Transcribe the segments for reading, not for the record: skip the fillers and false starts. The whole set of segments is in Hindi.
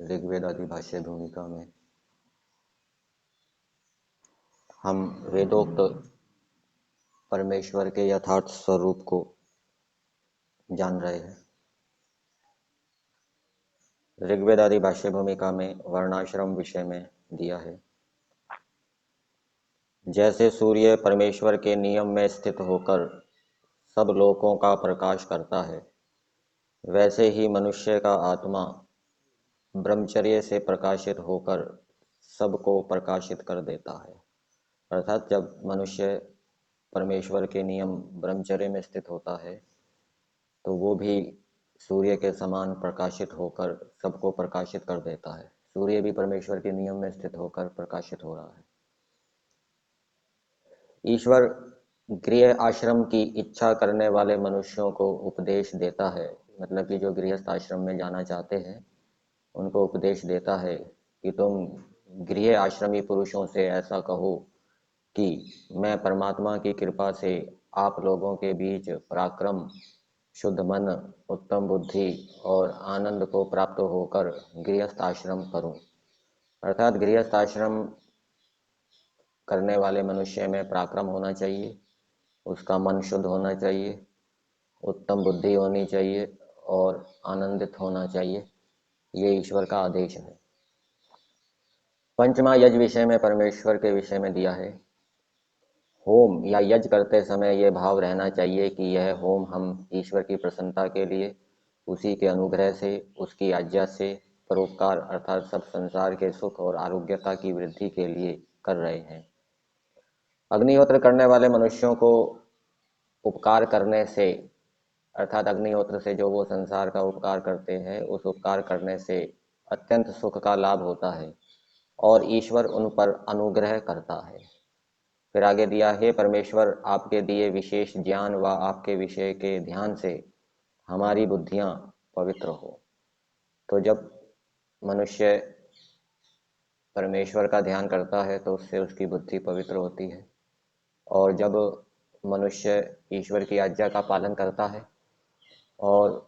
ऋग्वेद आदि भाष्य भूमिका में हम वेदोक्त परमेश्वर के यथार्थ स्वरूप को जान रहे हैं। ऋग्वेद आदि भाष्य भूमिका में वर्णाश्रम विषय में दिया है। जैसे सूर्य परमेश्वर के नियम में स्थित होकर सब लोकों का प्रकाश करता है, वैसे ही मनुष्य का आत्मा ब्रह्मचर्य से प्रकाशित होकर सबको प्रकाशित कर देता है। अर्थात जब मनुष्य परमेश्वर के नियम ब्रह्मचर्य में स्थित होता है तो वो भी सूर्य के समान प्रकाशित होकर सबको प्रकाशित कर देता है। सूर्य भी परमेश्वर के नियम में स्थित होकर प्रकाशित हो रहा है। ईश्वर गृह आश्रम की इच्छा करने वाले मनुष्यों को उपदेश देता है, मतलब कि जो गृहस्थ आश्रम में जाना चाहते हैं उनको उपदेश देता है कि तुम गृह आश्रमी पुरुषों से ऐसा कहो कि मैं परमात्मा की कृपा से आप लोगों के बीच पराक्रम, शुद्ध मन, उत्तम बुद्धि और आनंद को प्राप्त होकर गृहस्थ आश्रम करूं। अर्थात गृहस्थ आश्रम करने वाले मनुष्य में पराक्रम होना चाहिए, उसका मन शुद्ध होना चाहिए, उत्तम बुद्धि होनी चाहिए और आनंदित होना चाहिए। ये ईश्वर का आदेश है। पंचमा यज्ञ विषय में परमेश्वर के विषय में दिया है। होम या यज्ञ करते समय ये भाव रहना चाहिए कि यह होम हम ईश्वर की प्रसन्नता के लिए, उसी के अनुग्रह से, उसकी आज्ञा से, परोपकार अर्थात सब संसार के सुख और आरोग्यता की वृद्धि के लिए कर रहे हैं। अग्निहोत्र करने वाले मनुष्यों को उपकार करने से, अर्थात अग्निहोत्र से जो वो संसार का उपकार करते हैं, उस उपकार करने से अत्यंत सुख का लाभ होता है और ईश्वर उन पर अनुग्रह करता है। फिर आगे दिया है, परमेश्वर आपके दिए विशेष ज्ञान व आपके विषय के ध्यान से हमारी बुद्धियां पवित्र हो। तो जब मनुष्य परमेश्वर का ध्यान करता है तो उससे उसकी बुद्धि पवित्र होती है, और जब मनुष्य ईश्वर की आज्ञा का पालन करता है और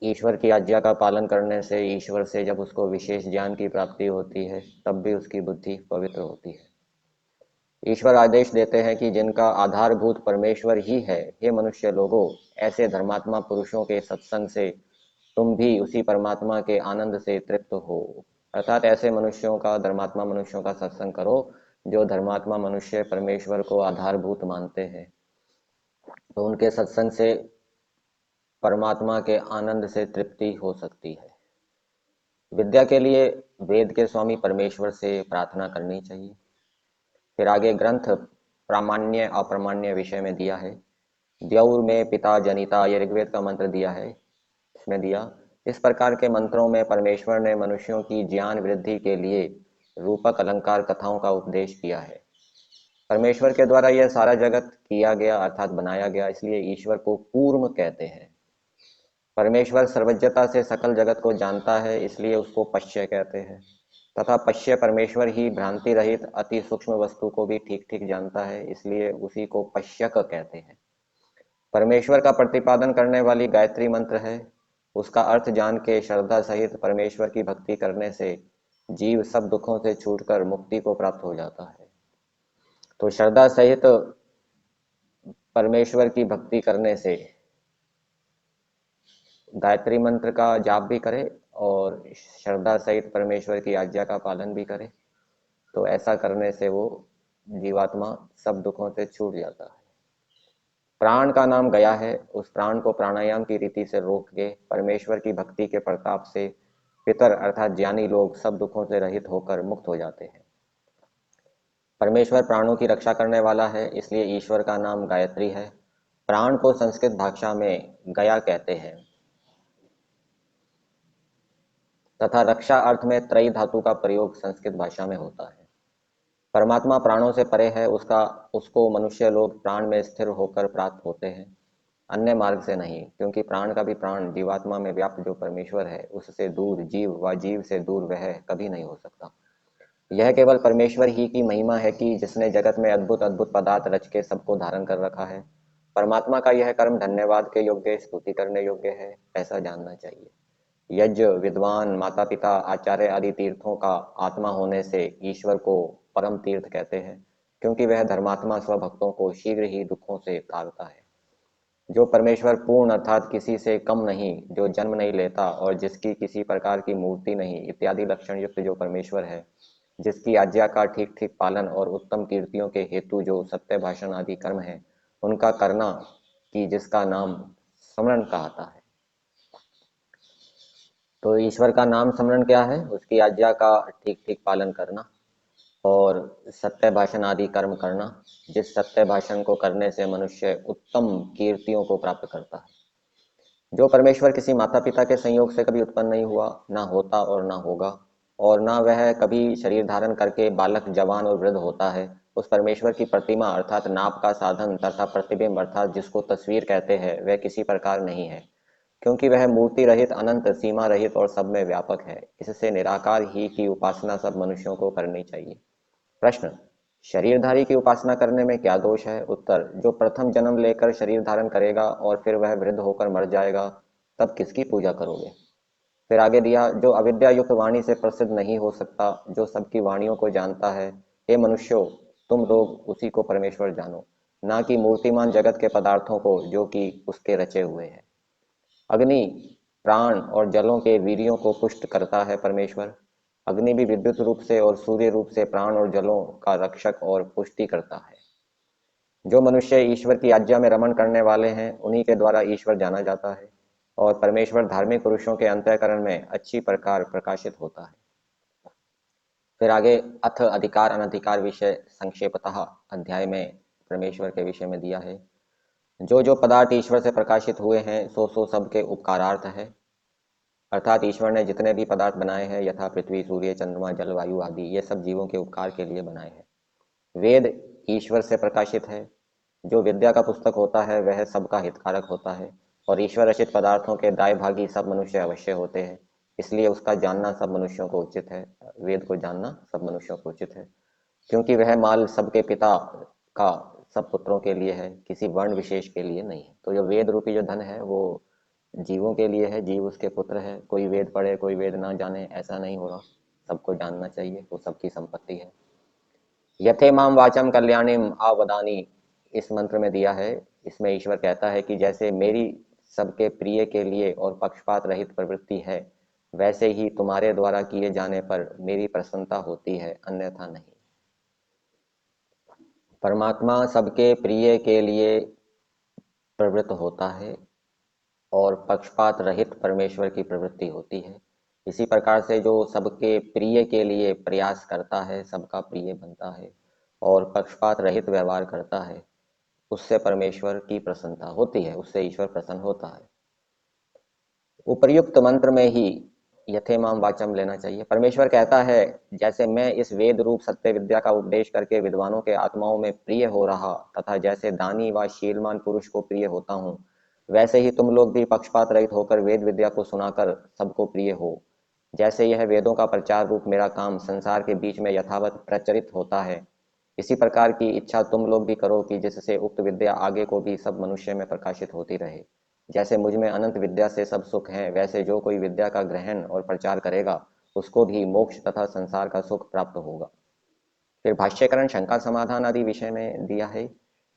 ईश्वर की आज्ञा का पालन करने से ईश्वर से जब उसको विशेष ज्ञान की प्राप्ति होती है तब भी उसकी बुद्धि पवित्र होती है। ईश्वर आदेश देते हैं कि जिनका आधारभूत परमेश्वर ही है, हे मनुष्य लोगों, ऐसे धर्मात्मा पुरुषों के सत्संग से तुम भी उसी परमात्मा के आनंद से तृप्त हो। अर्थात ऐसे मनुष्यों का, धर्मात्मा मनुष्यों का सत्संग करो जो धर्मात्मा मनुष्य परमेश्वर को आधारभूत मानते हैं, तो उनके सत्संग से परमात्मा के आनंद से तृप्ति हो सकती है। विद्या के लिए वेद के स्वामी परमेश्वर से प्रार्थना करनी चाहिए। फिर आगे ग्रंथ प्रामाण्य अप्रामाण्य विषय में दिया है। द्यौर में पिता जनिता, ये ऋग्वेद का मंत्र दिया है। इसमें दिया, इस प्रकार के मंत्रों में परमेश्वर ने मनुष्यों की ज्ञान वृद्धि के लिए रूपक अलंकार कथाओं का उपदेश किया है। परमेश्वर के द्वारा यह सारा जगत किया गया अर्थात बनाया गया, इसलिए ईश्वर को कूर्म कहते हैं। परमेश्वर सर्वज्ञता से सकल जगत को जानता है, इसलिए उसको पश्य कहते हैं। तथा पश्य परमेश्वर ही भ्रांति रहित अति सूक्ष्म वस्तु को भी ठीक ठीक जानता है, इसलिए उसी को पश्यक कहते हैं। परमेश्वर का प्रतिपादन करने वाली गायत्री मंत्र है। उसका अर्थ जान के श्रद्धा सहित परमेश्वर की भक्ति करने से जीव सब दुखों से छूटकर मुक्ति को प्राप्त हो जाता है। तो श्रद्धा सहित परमेश्वर की भक्ति करने से गायत्री मंत्र का जाप भी करे और श्रद्धा सहित परमेश्वर की आज्ञा का पालन भी करे, तो ऐसा करने से वो जीवात्मा सब दुखों से छूट जाता है। प्राण का नाम गया है, उस प्राण को प्राणायाम की रीति से रोक के परमेश्वर की भक्ति के प्रताप से पितर अर्थात ज्ञानी लोग सब दुखों से रहित होकर मुक्त हो जाते हैं। परमेश्वर प्राणों की रक्षा करने वाला है, इसलिए ईश्वर का नाम गायत्री है। प्राण को संस्कृत भाषा में गया कहते हैं तथा रक्षा अर्थ में त्रयी धातु का प्रयोग संस्कृत भाषा में होता है। परमात्मा प्राणों से परे है, उसको मनुष्य लोग प्राण में स्थिर होकर प्राप्त होते हैं, अन्य मार्ग से नहीं, क्योंकि प्राण का भी प्राण जीवात्मा में व्याप्त जो परमेश्वर है उससे दूर जीव व जीव से दूर वह कभी नहीं हो सकता। यह केवल परमेश्वर ही की महिमा है कि जिसने जगत में अद्भुत अद्भुत पदार्थ रच के सबको धारण कर रखा है। परमात्मा का यह कर्म धन्यवाद के योग्य, स्तुति करने योग्य है, ऐसा जानना चाहिए। यज्ञ, विद्वान, माता पिता, आचार्य आदि तीर्थों का आत्मा होने से ईश्वर को परम तीर्थ कहते हैं, क्योंकि वह धर्मात्मा स्वभक्तों को शीघ्र ही दुखों से तारता है। जो परमेश्वर पूर्ण अर्थात किसी से कम नहीं, जो जन्म नहीं लेता और जिसकी किसी प्रकार की मूर्ति नहीं इत्यादि लक्षण युक्त जो परमेश्वर है, जिसकी आज्ञा का ठीक ठीक पालन और उत्तम कीर्तियों के हेतु जो सत्य भाषण आदि कर्म है उनका करना, कि जिसका नाम स्मरण कहता है। तो ईश्वर का नाम स्मरण क्या है? उसकी आज्ञा का ठीक ठीक पालन करना और सत्य भाषण आदि कर्म करना, जिस सत्य भाषण को करने से मनुष्य उत्तम कीर्तियों को प्राप्त करता है। जो परमेश्वर किसी माता पिता के संयोग से कभी उत्पन्न नहीं हुआ, ना होता और ना होगा, और ना वह कभी शरीर धारण करके बालक, जवान और वृद्ध होता है, उस परमेश्वर की प्रतिमा अर्थात नाप का साधन तथा प्रतिबिंब अर्थात जिसको तस्वीर कहते हैं, वह किसी प्रकार नहीं है, क्योंकि वह मूर्ति रहित, अनंत, सीमा रहित और सब में व्यापक है। इससे निराकार ही की उपासना सब मनुष्यों को करनी चाहिए। प्रश्न: शरीरधारी की उपासना करने में क्या दोष है? उत्तर: जो प्रथम जन्म लेकर शरीर धारण करेगा और फिर वह वृद्ध होकर मर जाएगा, तब किसकी पूजा करोगे? फिर आगे दिया, जो अविद्या युक्त वाणी से प्रसिद्ध नहीं हो सकता, जो सबकी वाणियों को जानता है, हे मनुष्यों, तुम लोग उसी को परमेश्वर जानो, ना कि मूर्तिमान जगत के पदार्थों को जो कि उसके रचे हुए हैं। अग्नि, प्राण और जलों के वीर्यों को पुष्ट करता है परमेश्वर। अग्नि भी विद्युत रूप से और सूर्य रूप से प्राण और जलों का रक्षक और पुष्टि करता है। जो मनुष्य ईश्वर की आज्ञा में रमण करने वाले हैं, उन्हीं के द्वारा ईश्वर जाना जाता है और परमेश्वर धार्मिक पुरुषों के अंतःकरण में अच्छी प्रकार प्रकाशित होता है। फिर आगे अथ अधिकार अनधिकार विषय संक्षेपतः अध्याय में परमेश्वर के विषय में दिया है। जो जो पदार्थ ईश्वर से प्रकाशित हुए हैं, सो सो सबके उपकारार्थ है, अर्थात ईश्वर ने जितने भी पदार्थ बनाए हैं, यथा पृथ्वी, सूर्य, चंद्रमा, जल, वायु आदि, ये सब जीवों के उपकार के लिए बनाए हैं। वेद ईश्वर से प्रकाशित है। जो विद्या का पुस्तक होता है वह सबका हितकारक होता है, और ईश्वर रचित पदार्थों के दाय भागी सब मनुष्य अवश्य होते हैं, इसलिए उसका जानना सब मनुष्यों को उचित है। वेद को जानना सब मनुष्यों को उचित है, क्योंकि वह माल सबके पिता का सब पुत्रों के लिए है, किसी वर्ण विशेष के लिए नहीं है। तो जो वेद रूपी जो धन है वो जीवों के लिए है, जीव उसके पुत्र है। कोई वेद पढ़े कोई वेद ना जाने, ऐसा नहीं होगा, सबको जानना चाहिए, वो सबकी संपत्ति है। यथे माम वाचम कल्याणीम आवदानी, इस मंत्र में दिया है। इसमें ईश्वर कहता है कि जैसे मेरी सबके प्रिय के लिए और पक्षपात रहित प्रवृत्ति है, वैसे ही तुम्हारे द्वारा किए जाने पर मेरी प्रसन्नता होती है, अन्यथा नहीं। परमात्मा सबके प्रिय के लिए प्रवृत्त होता है और पक्षपात रहित परमेश्वर की प्रवृत्ति होती है। इसी प्रकार से जो सबके प्रिय के लिए प्रयास करता है, सबका प्रिय बनता है और पक्षपात रहित व्यवहार करता है, उससे परमेश्वर की प्रसन्नता होती है, उससे ईश्वर प्रसन्न होता है। उपर्युक्त मंत्र में ही यथेमाम वाचम लेना चाहिए। परमेश्वर कहता है, जैसे मैं इस वेद रूप सत्य विद्या का उपदेश करके विद्वानों के आत्माओं में प्रिय हो रहा तथा जैसे दानी व शीलमान पुरुष को प्रिय होता हूँ, वैसे ही तुम लोग भी पक्षपात रहित होकर वेद विद्या को सुनाकर सबको प्रिय हो। जैसे यह वेदों का प्रचार रूप मेरा काम संसार के बीच में यथावत प्रचलित होता है, इसी प्रकार की इच्छा तुम लोग भी करो कि जिससे उक्त विद्या आगे को भी सब मनुष्य में प्रकाशित होती रहे। जैसे मुझ में अनंत विद्या से सब सुख है, वैसे जो कोई विद्या का ग्रहण और प्रचार करेगा उसको भी मोक्ष तथा संसार का सुख प्राप्त होगा। फिर भाष्यकरण शंका समाधान आदि विषय में दिया है।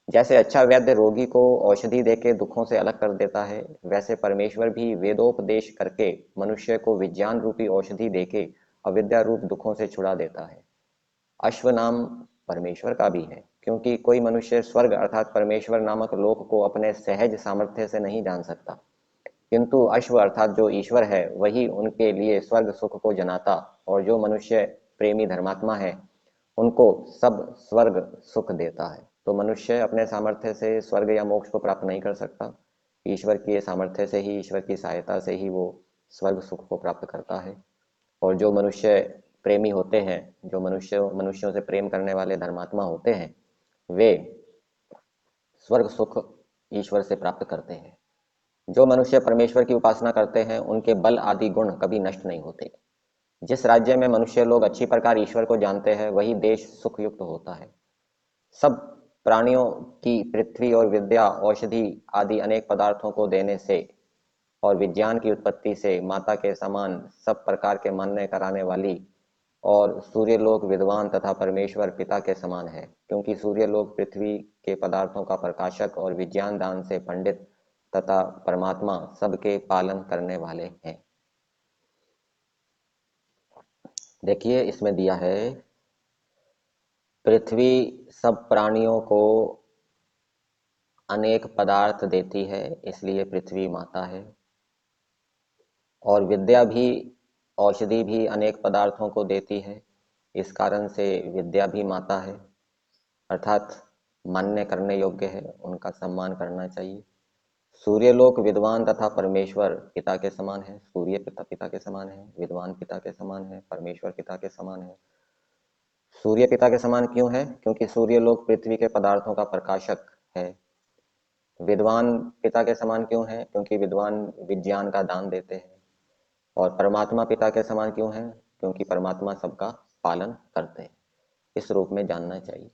जैसे अच्छा वैद्य रोगी को औषधि देके दुखों से अलग कर देता है, वैसे परमेश्वर भी वेदोपदेश करके मनुष्य को विज्ञान रूपी औषधि देके अविद्या रूप दुखों से छुड़ा देता है। अश्व नाम परमेश्वर का भी है, क्योंकि कोई मनुष्य स्वर्ग अर्थात परमेश्वर नामक लोक को अपने सहज सामर्थ्य से नहीं जान सकता, किंतु अश्व अर्थात जो ईश्वर है वही उनके लिए स्वर्ग सुख को जनाता, और जो मनुष्य प्रेमी धर्मात्मा है उनको सब स्वर्ग सुख देता है। तो मनुष्य अपने सामर्थ्य से स्वर्ग या मोक्ष को प्राप्त नहीं कर सकता, ईश्वर की सामर्थ्य से ही, ईश्वर की सहायता से ही वो स्वर्ग सुख को प्राप्त करता है। और जो मनुष्य प्रेमी होते हैं, जो मनुष्यों से प्रेम करने वाले धर्मात्मा होते हैं, वे स्वर्ग सुख ईश्वर से प्राप्त करते हैं। जो मनुष्य परमेश्वर की उपासना करते हैं उनके बल आदि गुण कभी नष्ट नहीं होते। जिस राज्य में मनुष्य लोग अच्छी प्रकार ईश्वर को जानते हैं, वही देश सुख युक्त होता है। सब प्राणियों की पृथ्वी और विद्या, औषधि आदि अनेक पदार्थों को देने से और विज्ञान की उत्पत्ति से माता के समान सब प्रकार के मानने कराने वाली, और सूर्यलोक विद्वान तथा परमेश्वर पिता के समान है, क्योंकि सूर्यलोक पृथ्वी के पदार्थों का प्रकाशक और विज्ञान दान से पंडित तथा परमात्मा सबके पालन करने वाले हैं। देखिए इसमें दिया है, पृथ्वी सब प्राणियों को अनेक पदार्थ देती है, इसलिए पृथ्वी माता है। और विद्या भी, औषधि भी अनेक पदार्थों को देती है, इस कारण से विद्या भी माता है, अर्थात मान्य करने योग्य है, उनका सम्मान करना चाहिए। सूर्यलोक विद्वान तथा परमेश्वर पिता के समान है। सूर्य पिता के समान है, विद्वान पिता के समान है, परमेश्वर पिता के समान है। सूर्य पिता के समान क्यों है? क्योंकि सूर्यलोक पृथ्वी के पदार्थों का प्रकाशक है। विद्वान पिता के समान क्यों है? क्योंकि विद्वान विज्ञान का दान देते हैं। और परमात्मा पिता के समान क्यों है? क्योंकि परमात्मा सबका पालन करते हैं। इस रूप में जानना चाहिए।